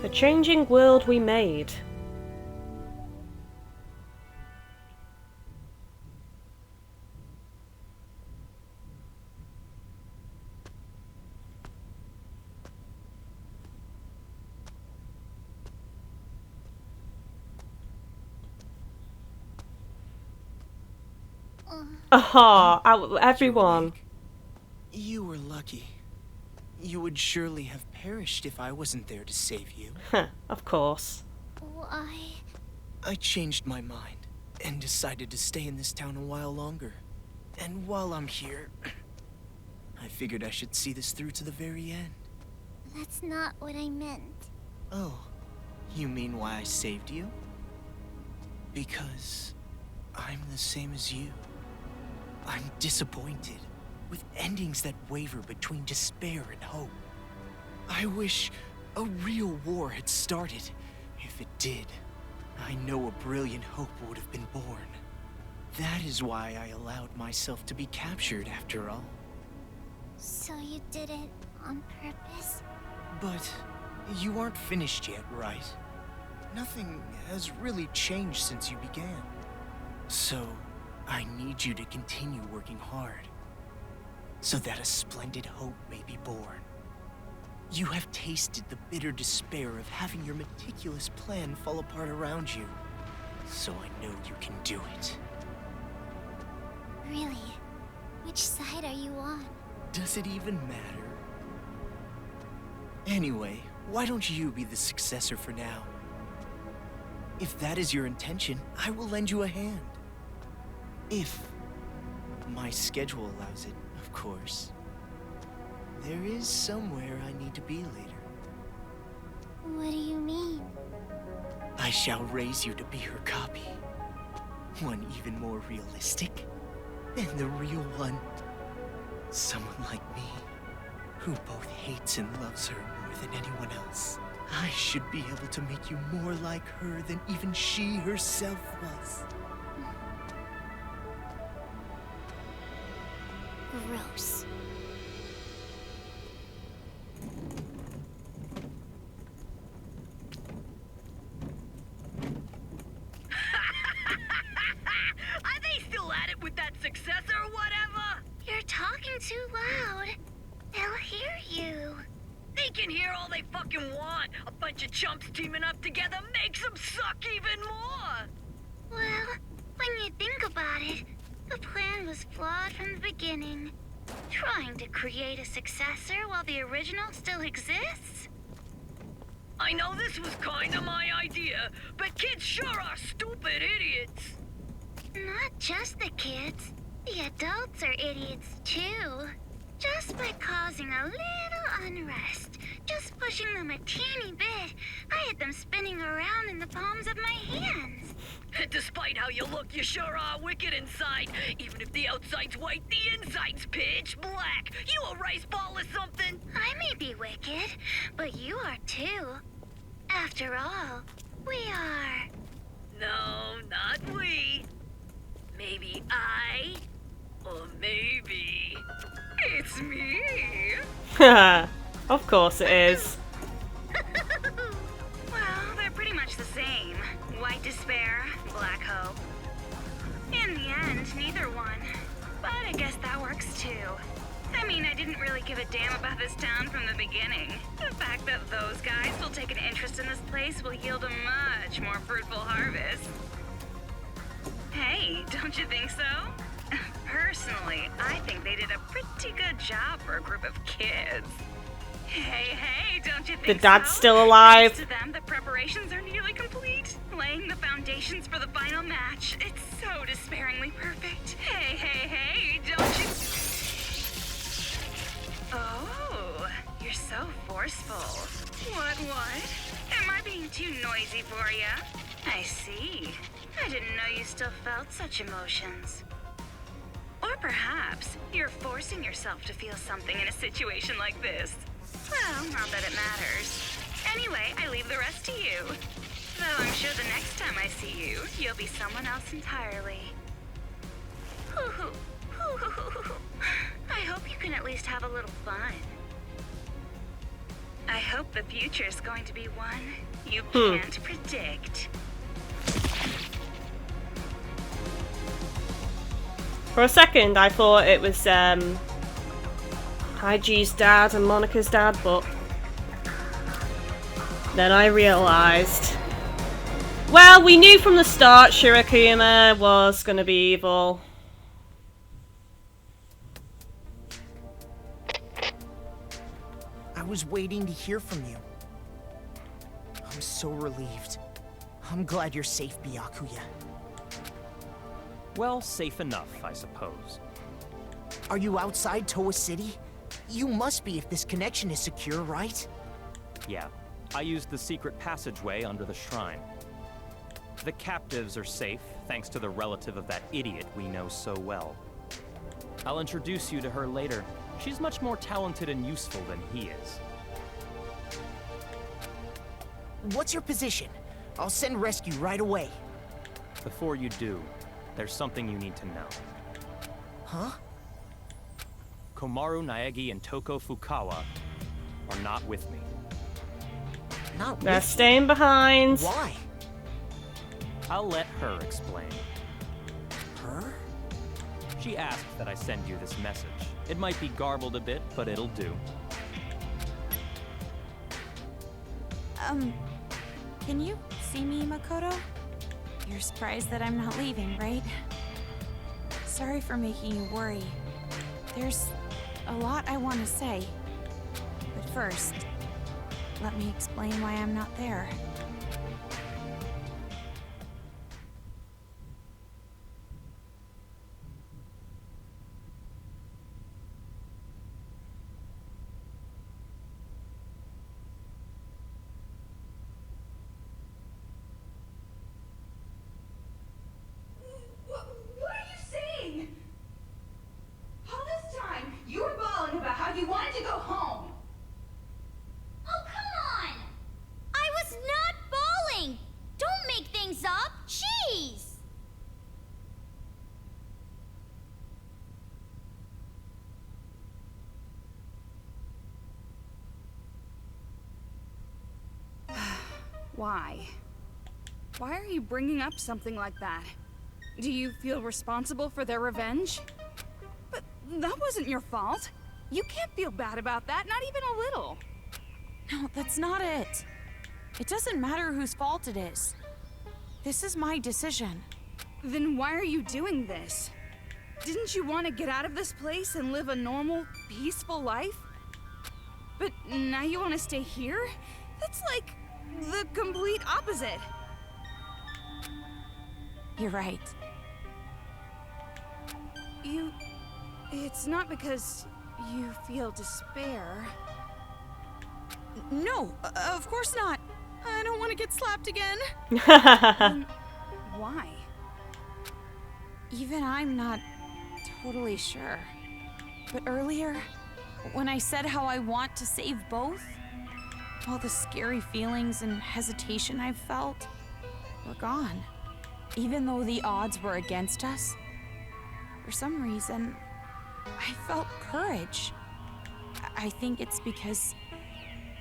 The changing world we made. Aha, everyone. You were lucky. You would surely have perished if I wasn't there to save you. Of course. Why? I changed my mind and decided to stay in this town a while longer. And while I'm here, I figured I should see this through to the very end. That's not what I meant. Oh, you mean why I saved you? Because I'm the same as you. I'm disappointed, with endings that waver between despair and hope. I wish a real war had started. If it did, I know a brilliant hope would have been born. That is why I allowed myself to be captured after all. So you did it on purpose? But you aren't finished yet, right? Nothing has really changed since you began. So, I need you to continue working hard, so that a splendid hope may be born. You have tasted the bitter despair of having your meticulous plan fall apart around you, so I know you can do it. Really? Which side are you on? Does it even matter? Anyway, why don't you be the successor for now? If that is your intention, I will lend you a hand. If my schedule allows it, of course. There is somewhere I need to be later. What do you mean? I shall raise you to be her copy. One even more realistic than the real one. Someone like me, who both hates and loves her more than anyone else. I should be able to make you more like her than even she herself was. Gross. Are they still at it with that successor or whatever? You're talking too loud. They'll hear you. They can hear all they fucking want. A bunch of chumps teaming up together makes them suck even more. Well, when you think about it, the plan was flawed from the beginning. Trying to create a successor while the original still exists? I know this was kinda my idea, but kids sure are stupid idiots. Not just the kids. The adults are idiots too. Just by causing a little unrest, just pushing them a teeny bit, I had them spinning around in the palms of my hands. Despite how you look, you sure are wicked inside. Even if the outside's white, the inside's pitch black. You a rice ball or something? I may be wicked, but you are too. After all, we are. No, not we. Maybe I, or maybe it's me. Of course it is. Well, they're pretty much the same. White despair, black hope. In the end, neither one. But I guess that works too. I mean, I didn't really give a damn about this town from the beginning. The fact that those guys will take an interest in this place will yield a much more fruitful harvest. Hey, don't you think so? Personally, I think they did a pretty good job for a group of kids. Hey, don't you think The dad's so? still alive. Thanks to them, the preparations are nearly complete. Laying the foundations for the final match. It's so despairingly perfect. Hey, don't you... Oh, you're so forceful. What? Am I being too noisy for you? I see. I didn't know you still felt such emotions. Or perhaps you're forcing yourself to feel something in a situation like this. Well, not that it matters. Anyway, I leave the rest to you. Though I'm sure the next time I see you, you'll be someone else entirely. I hope you can at least have a little fun. I hope the future's going to be one you can't predict. For a second, I thought it was Haiji's dad and Monika's dad, but then I realised. Well, we knew from the start Shirakuma was gonna be evil. I was waiting to hear from you. I'm so relieved. I'm glad you're safe, Byakuya. Well, safe enough, I suppose. Are you outside Towa City? You must be if this connection is secure, right? Yeah, I used the secret passageway under the shrine. The captives are safe, thanks to the relative of that idiot we know so well. I'll introduce you to her later. She's much more talented and useful than he is. What's your position? I'll send rescue right away. Before you do, there's something you need to know. Huh? Komaru, Naegi, and Toko Fukawa are not with me. Not They're with staying behind. Why? I'll let her explain. Her? She asked that I send you this message. It might be garbled a bit, but it'll do. Can you see me, Makoto? You're surprised that I'm not leaving, right? Sorry for making you worry. There's a lot I want to say. But first, let me explain why I'm not there. What are you saying? All this time, you were bawling about how you wanted to go home. Oh, come on! I was not bawling! Don't make things up! Jeez! Why? Why are you bringing up something like that? Do you feel responsible for their revenge? But that wasn't your fault. You can't feel bad about that, not even a little. No, that's not it. It doesn't matter whose fault it is. This is my decision. Then why are you doing this? Didn't you want to get out of this place and live a normal, peaceful life? But now you want to stay here? That's like the complete opposite. You're right. It's not because you feel despair. No, of course not. I don't want to get slapped again. Then why? Even I'm not totally sure. But earlier, when I said how I want to save both, all the scary feelings and hesitation I've felt were gone. Even though the odds were against us, for some reason, I felt courage. I think it's because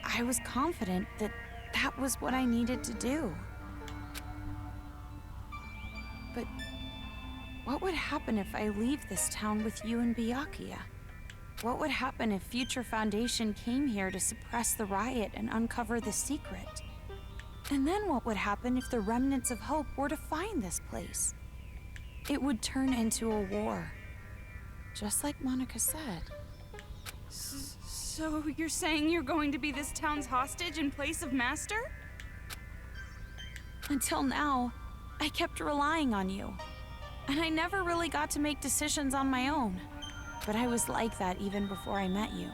I was confident that that was what I needed to do. But what would happen if I leave this town with you and Byakuya? What would happen if Future Foundation came here to suppress the riot and uncover the secret? And then what would happen if the remnants of hope were to find this place? It would turn into a war. Just like Monica said. So you're saying you're going to be this town's hostage in place of Master? Until now, I kept relying on you. And I never really got to make decisions on my own. But I was like that even before I met you.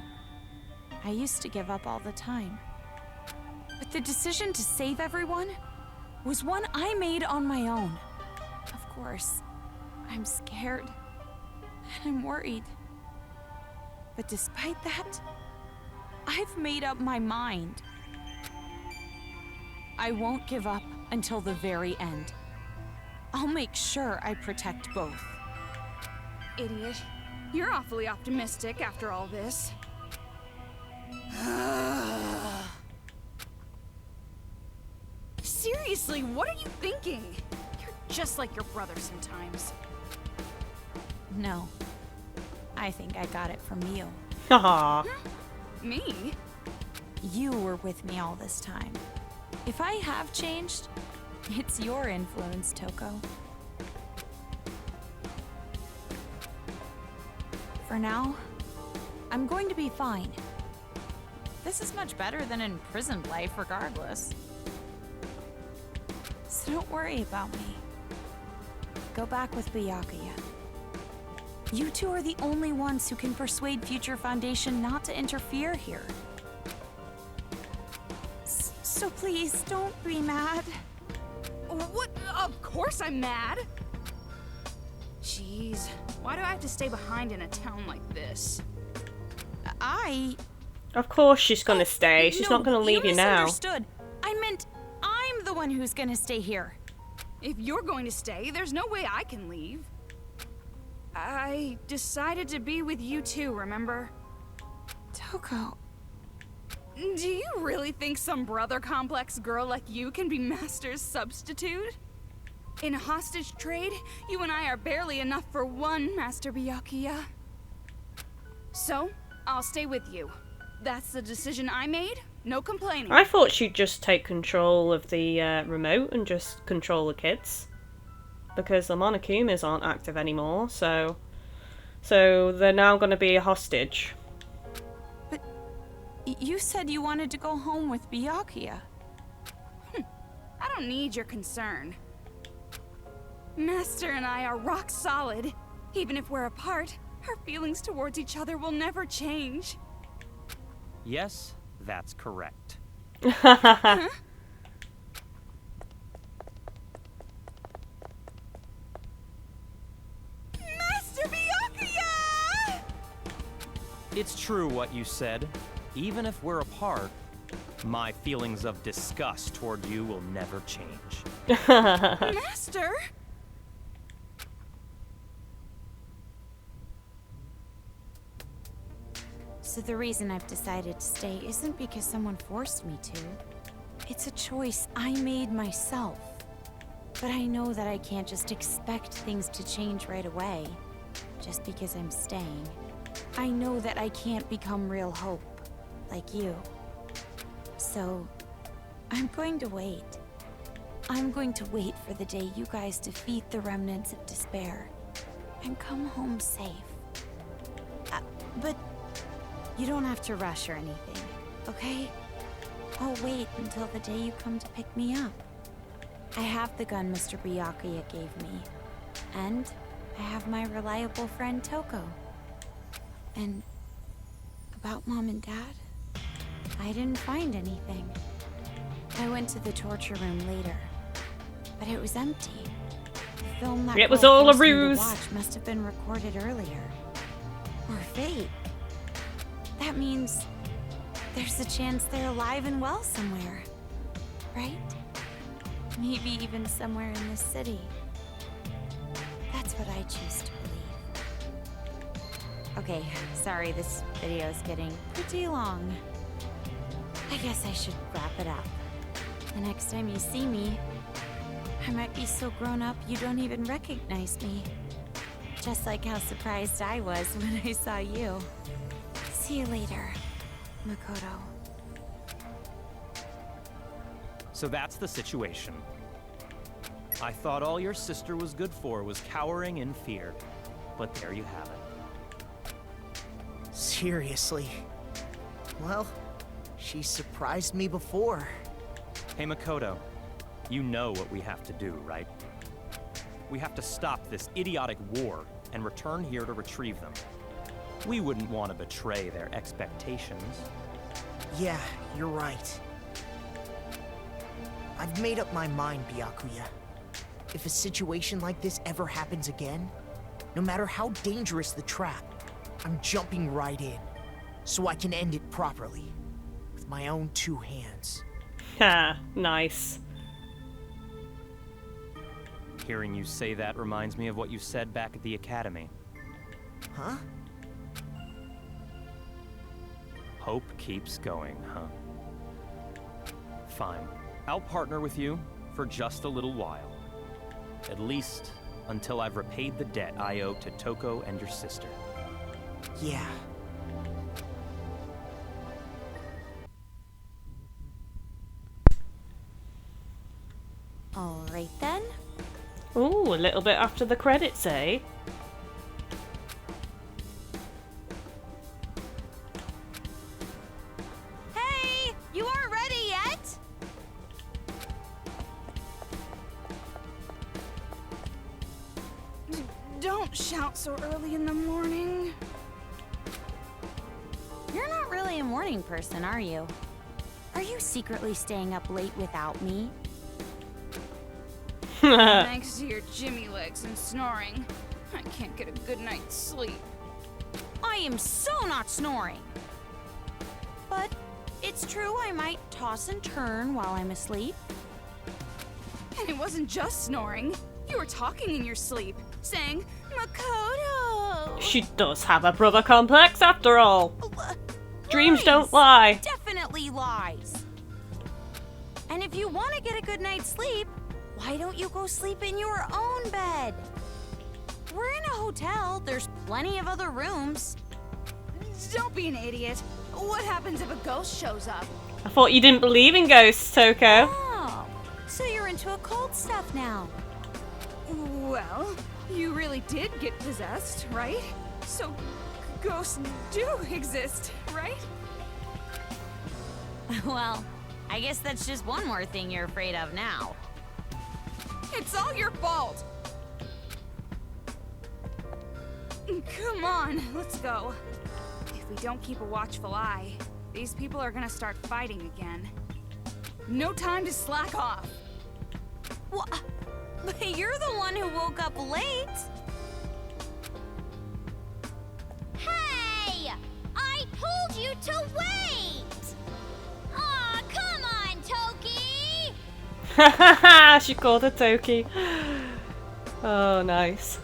I used to give up all the time. But the decision to save everyone was one I made on my own. Of course, I'm scared. And I'm worried. But despite that, I've made up my mind. I won't give up until the very end. I'll make sure I protect both. Idiot. You're awfully optimistic after all this. Seriously, what are you thinking? You're just like your brother sometimes. No. I think I got it from you. Haha. Me? You were with me all this time. If I have changed, it's your influence, Toko. For now, I'm going to be fine. This is much better than imprisoned life, regardless. So don't worry about me. Go back with Byakuya. You two are the only ones who can persuade Future Foundation not to interfere here. So please, don't be mad. What? Of course I'm mad. Jeez, why do I have to stay behind in a town like this? Of course she's gonna stay. She's not gonna leave you now. Misunderstood. I meant I'm the one who's gonna stay here. If you're going to stay, there's no way I can leave. I decided to be with you too, remember? Toko. Do you really think some brother complex girl like you can be Master's substitute? In a hostage trade, you and I are barely enough for one, Master Byakuya. So, I'll stay with you. That's the decision I made. No complaining. I thought she'd just take control of the remote and just control the kids. Because the Monokumas aren't active anymore, so they're now going to be a hostage. But you said you wanted to go home with Byakuya. I don't need your concern. Master and I are rock solid. Even if we're apart, our feelings towards each other will never change. Yes, that's correct. Huh? Master Byakuya! It's true what you said. Even if we're apart, my feelings of disgust toward you will never change. Master? So the reason I've decided to stay isn't because someone forced me to. It's a choice I made myself. But I know that I can't just expect things to change right away, just because I'm staying. I know that I can't become real hope, like you. So, I'm going to wait. I'm going to wait for the day you guys defeat the remnants of despair and come home safe. But you don't have to rush or anything, okay? I'll wait until the day you come to pick me up. I have the gun Mr. Byakuya gave me, and I have my reliable friend Toko. And about Mom and Dad, I didn't find anything. I went to the torture room later, but it was empty. The film that It was girl all a forced me to ruse. watch must have been recorded earlier. Or fate. That means there's a chance they're alive and well somewhere, right? Maybe even somewhere in this city. That's what I choose to believe. Okay, sorry, this video is getting pretty long. I guess I should wrap it up. The next time you see me, I might be so grown up you don't even recognize me. Just like how surprised I was when I saw you. See you later, Makoto. So that's the situation. I thought all your sister was good for was cowering in fear. But there you have it. Seriously. Well, she surprised me before. Hey Makoto, you know what we have to do, right? We have to stop this idiotic war and return here to retrieve them. We wouldn't want to betray their expectations. Yeah, you're right. I've made up my mind, Byakuya. If a situation like this ever happens again, no matter how dangerous the trap, I'm jumping right in, so I can end it properly, with my own two hands. Ha, nice. Hearing you say that reminds me of what you said back at the academy. Huh? Hope keeps going, huh? Fine. I'll partner with you, for just a little while. At least until I've repaid the debt I owe to Toko and your sister. Yeah. All right then. Ooh, a little bit after the credits, eh? Hey, you aren't ready yet? Don't shout so early in the morning. You're not really a morning person, are you? Are you secretly staying up late without me? Thanks to your Jimmy legs and snoring, I can't get a good night's sleep. I am so not snoring. But it's true I might toss and turn while I'm asleep. And it wasn't just snoring. You were talking in your sleep, saying, Makoto! She does have a brother complex after all. Dreams don't lie. Definitely lies. And if you want to get a good night's sleep, why don't you go sleep in your own bed? We're in a hotel. There's plenty of other rooms. Don't be an idiot. What happens if a ghost shows up? I thought you didn't believe in ghosts, Toko. Oh, so you're into occult stuff now. Well, you really did get possessed, right? So, ghosts do exist, right? Well, I guess that's just one more thing you're afraid of now. It's all your fault! Come on, let's go. If we don't keep a watchful eye, these people are gonna start fighting again. No time to slack off. What? But you're the one who woke up late. Hey! I told you to wait! Aw, come on, Toki! Hahaha, she called her Toki. Oh, nice.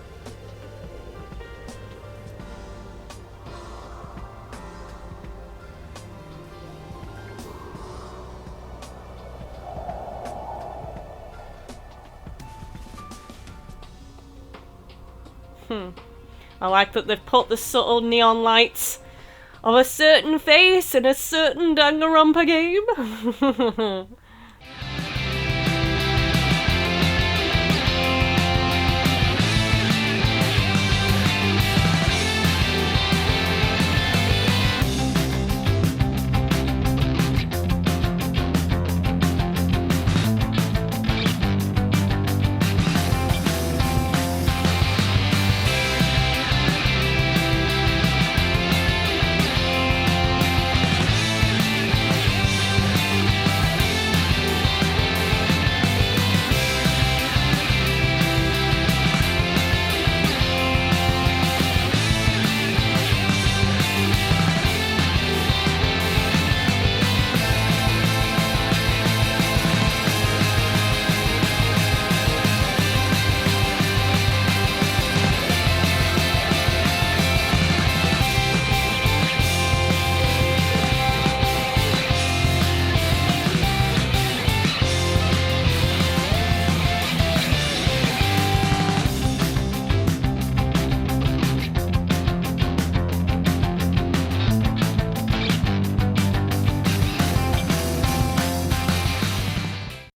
I like that they've put the subtle neon lights of a certain face in a certain Danganronpa game.